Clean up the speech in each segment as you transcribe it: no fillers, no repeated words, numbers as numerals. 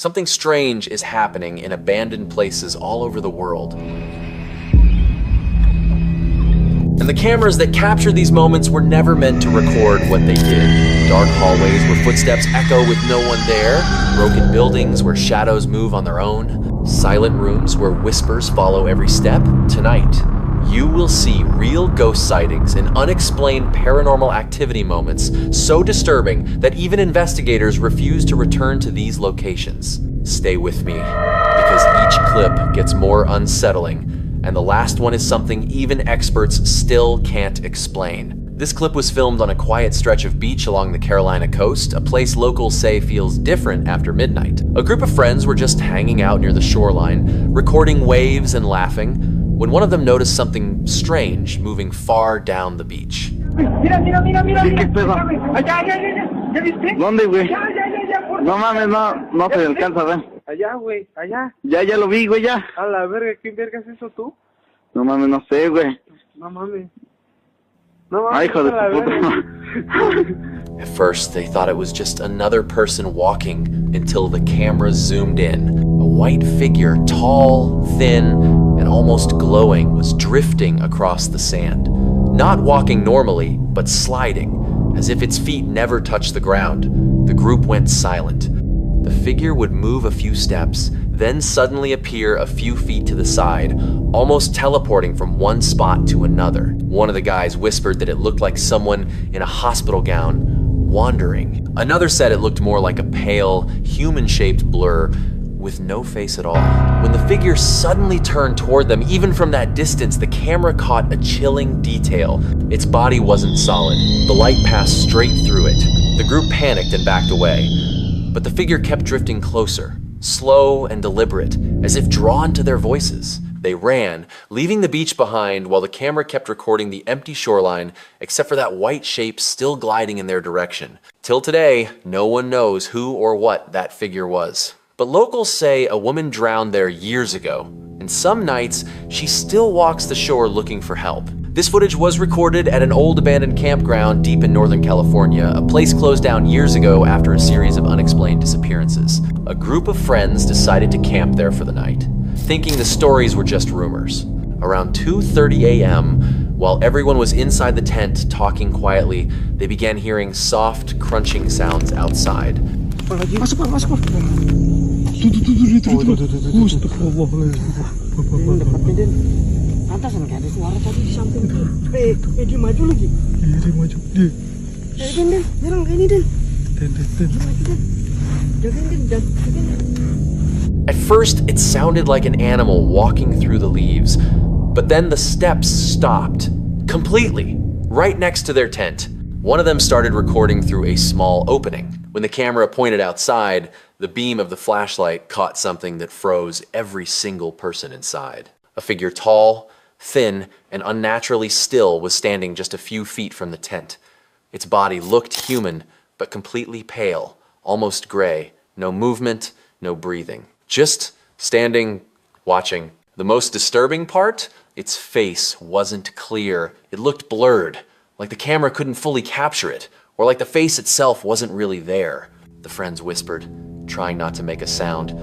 Something strange is happening in abandoned places all over the world. And the cameras that captured these moments were never meant to record what they did. Dark hallways where footsteps echo with no one there, broken buildings where shadows move on their own, silent rooms where whispers follow every step. Tonight, you will see real ghost sightings and unexplained paranormal activity moments so disturbing that even investigators refuse to return to these locations. Stay with me, because each clip gets more unsettling, and the last one is something even experts still can't explain. This clip was filmed on a quiet stretch of beach along the Carolina coast, a place locals say feels different after midnight. A group of friends were just hanging out near the shoreline, recording waves and laughing, when one of them noticed something strange moving far down the beach. Mira, mira, mira, mira. ¿Qué pedo? Allá, allá, allá. ¿Ya viste? ¿Dónde, güey? Ya, ya, ya, ya. No mames, no se alcanza a ver. Allá, güey, allá. Ya lo vi, güey, ya. A la verga, ¿quién verga es eso tú? No mames, no sé, güey. No mames. No mames. Ay, hijo de puta. At first, they thought it was just another person walking until the camera zoomed in. A white figure, tall, thin, and almost glowing, was drifting across the sand. Not walking normally, but sliding, as if its feet never touched the ground. The group went silent. The figure would move a few steps, then suddenly appear a few feet to the side, almost teleporting from one spot to another. One of the guys whispered that it looked like someone in a hospital gown, wandering. Another said it looked more like a pale, human-shaped blur with no face at all. When the figure suddenly turned toward them, even from that distance, the camera caught a chilling detail. Its body wasn't solid. The light passed straight through it. The group panicked and backed away. But the figure kept drifting closer, slow and deliberate, as if drawn to their voices. They ran, leaving the beach behind while the camera kept recording the empty shoreline, except for that white shape still gliding in their direction. Till today, no one knows who or what that figure was. But locals say a woman drowned there years ago, and some nights she still walks the shore looking for help. This footage was recorded at an old abandoned campground deep in Northern California, a place closed down years ago after a series of unexplained disappearances. A group of friends decided to camp there for the night, thinking the stories were just rumors. Around 2:30 a.m., while everyone was inside the tent talking quietly, they began hearing soft, crunching sounds outside. Masuk, Pak, masuk, Pak. Pantasan kayak ada suara tadi di samping tuh. Dia maju lagi. Iya, dia maju. Den, nyerang kayak ini, Den. Den. Jagain, Den. At first, it sounded like an animal walking through the leaves, but then the steps stopped completely, right next to their tent. One of them started recording through a small opening. When the camera pointed outside, the beam of the flashlight caught something that froze every single person inside. A figure tall, thin, and unnaturally still was standing just a few feet from the tent. Its body looked human, but completely pale, almost gray. No movement, no breathing. Just standing, watching. The most disturbing part? Its face wasn't clear. It looked blurred, like the camera couldn't fully capture it, or like the face itself wasn't really there. The friends whispered, trying not to make a sound.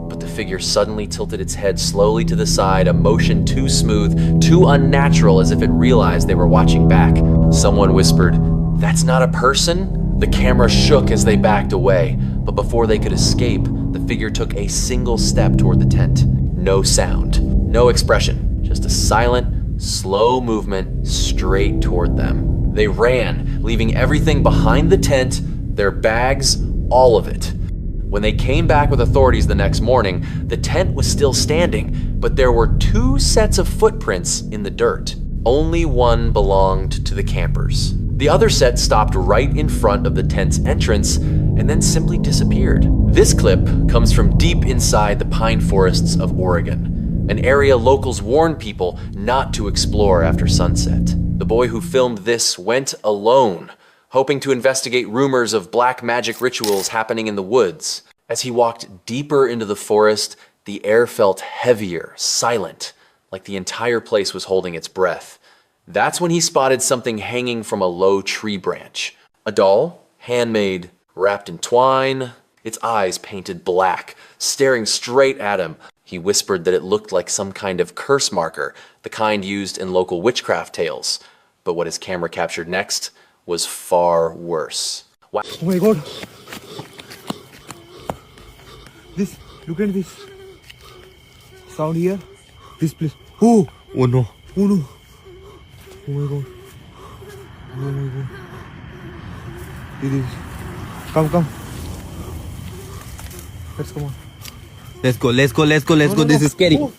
But the figure suddenly tilted its head slowly to the side, a motion too smooth, too unnatural, as if it realized they were watching back. Someone whispered, "That's not a person?" The camera shook as they backed away, but before they could escape, the figure took a single step toward the tent. No sound, no expression, just a silent, slow movement straight toward them. They ran, leaving everything behind the tent, their bags, all of it. When they came back with authorities the next morning, the tent was still standing, but there were 2 sets of footprints in the dirt. Only one belonged to the campers. The other set stopped right in front of the tent's entrance and then simply disappeared. This clip comes from deep inside the pine forests of Oregon, an area locals warn people not to explore after sunset. The boy who filmed this went alone, hoping to investigate rumors of black magic rituals happening in the woods. As he walked deeper into the forest, the air felt heavier, silent, like the entire place was holding its breath. That's when he spotted something hanging from a low tree branch. A doll, handmade, wrapped in twine, its eyes painted black, staring straight at him. He whispered that it looked like some kind of curse marker, the kind used in local witchcraft tales. But what his camera captured next was far worse. Wow. Oh my god. This, look at this. Sound here. This place. Oh! Oh no. Oh no. Oh my god. Oh my god. It is. Come. Let's come on. Let's go. This is scary. Oh.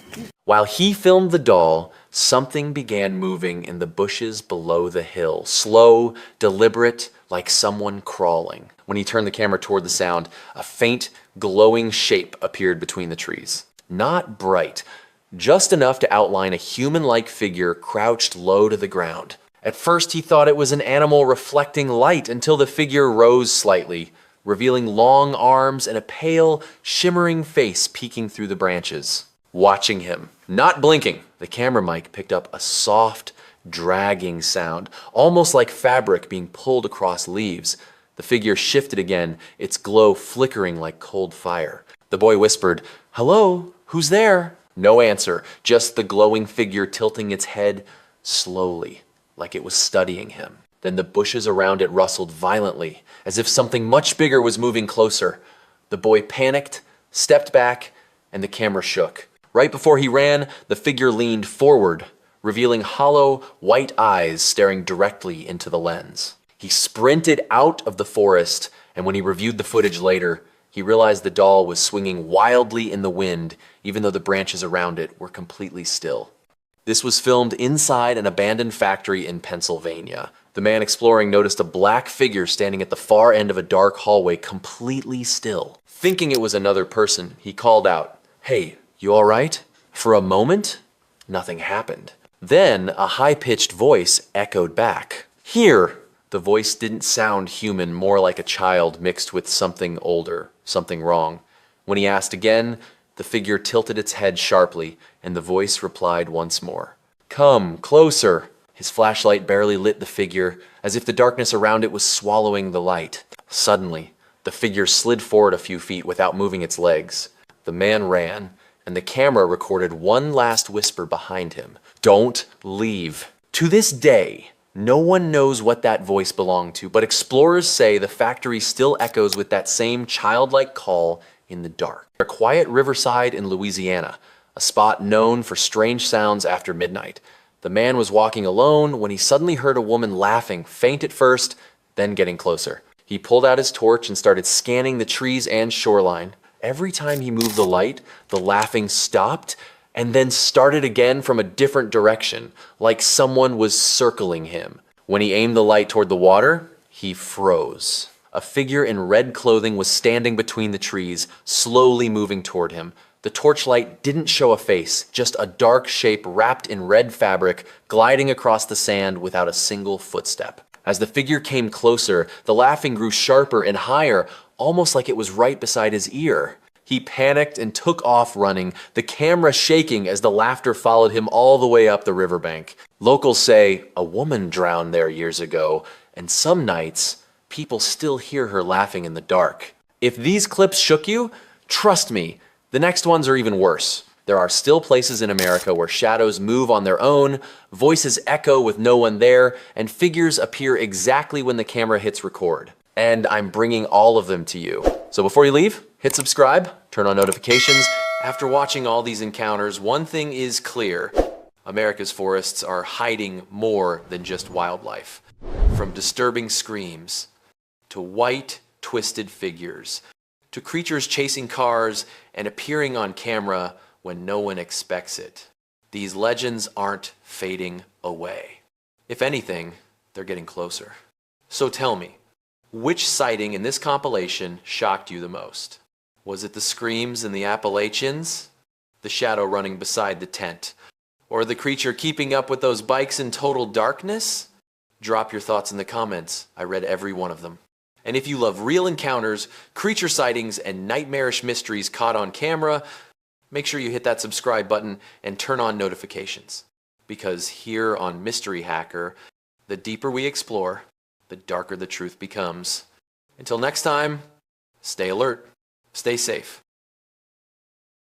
While he filmed the doll, something began moving in the bushes below the hill. Slow, deliberate, like someone crawling. When he turned the camera toward the sound, a faint, glowing shape appeared between the trees. Not bright, just enough to outline a human-like figure crouched low to the ground. At first, he thought it was an animal reflecting light until the figure rose slightly, revealing long arms and a pale, shimmering face peeking through the branches. Watching him, not blinking, the camera mic picked up a soft, dragging sound, almost like fabric being pulled across leaves. The figure shifted again, its glow flickering like cold fire. The boy whispered, "Hello, who's there?" No answer, just the glowing figure tilting its head slowly, like it was studying him. Then the bushes around it rustled violently, as if something much bigger was moving closer. The boy panicked, stepped back, and the camera shook. Right before he ran, the figure leaned forward, revealing hollow, white eyes staring directly into the lens. He sprinted out of the forest, and when he reviewed the footage later, he realized the doll was swinging wildly in the wind, even though the branches around it were completely still. This was filmed inside an abandoned factory in Pennsylvania. The man exploring noticed a black figure standing at the far end of a dark hallway, completely still. Thinking it was another person, he called out, "Hey, you all right?" For a moment, nothing happened. Then a high-pitched voice echoed back. "Here!" The voice didn't sound human, more like a child mixed with something older, something wrong. When he asked again, the figure tilted its head sharply, and the voice replied once more. "Come, closer." His flashlight barely lit the figure, as if the darkness around it was swallowing the light. Suddenly, the figure slid forward a few feet without moving its legs. The man ran, and the camera recorded one last whisper behind him. "Don't leave." To this day, no one knows what that voice belonged to, but explorers say the factory still echoes with that same childlike call in the dark. A quiet riverside in Louisiana, a spot known for strange sounds after midnight. The man was walking alone when he suddenly heard a woman laughing, faint at first, then getting closer. He pulled out his torch and started scanning the trees and shoreline. Every time he moved the light, the laughing stopped and then started again from a different direction, like someone was circling him. When he aimed the light toward the water, he froze. A figure in red clothing was standing between the trees, slowly moving toward him. The torchlight didn't show a face, just a dark shape wrapped in red fabric, gliding across the sand without a single footstep. As the figure came closer, the laughing grew sharper and higher, almost like it was right beside his ear. He panicked and took off running, the camera shaking as the laughter followed him all the way up the riverbank. Locals say a woman drowned there years ago, and some nights, people still hear her laughing in the dark. If these clips shook you, trust me, the next ones are even worse. There are still places in America where shadows move on their own, voices echo with no one there, and figures appear exactly when the camera hits record. And I'm bringing all of them to you. So before you leave, hit subscribe, turn on notifications. After watching all these encounters, one thing is clear. America's forests are hiding more than just wildlife. From disturbing screams, to white, twisted figures, to creatures chasing cars and appearing on camera when no one expects it. These legends aren't fading away. If anything, they're getting closer. So tell me, which sighting in this compilation shocked you the most? Was it the screams in the Appalachians? The shadow running beside the tent? Or the creature keeping up with those bikes in total darkness? Drop your thoughts in the comments. I read every one of them. And if you love real encounters, creature sightings, and nightmarish mysteries caught on camera, make sure you hit that subscribe button and turn on notifications. Because here on Mystery Hacker, the deeper we explore, the darker the truth becomes. Until next time, stay alert. Stay safe.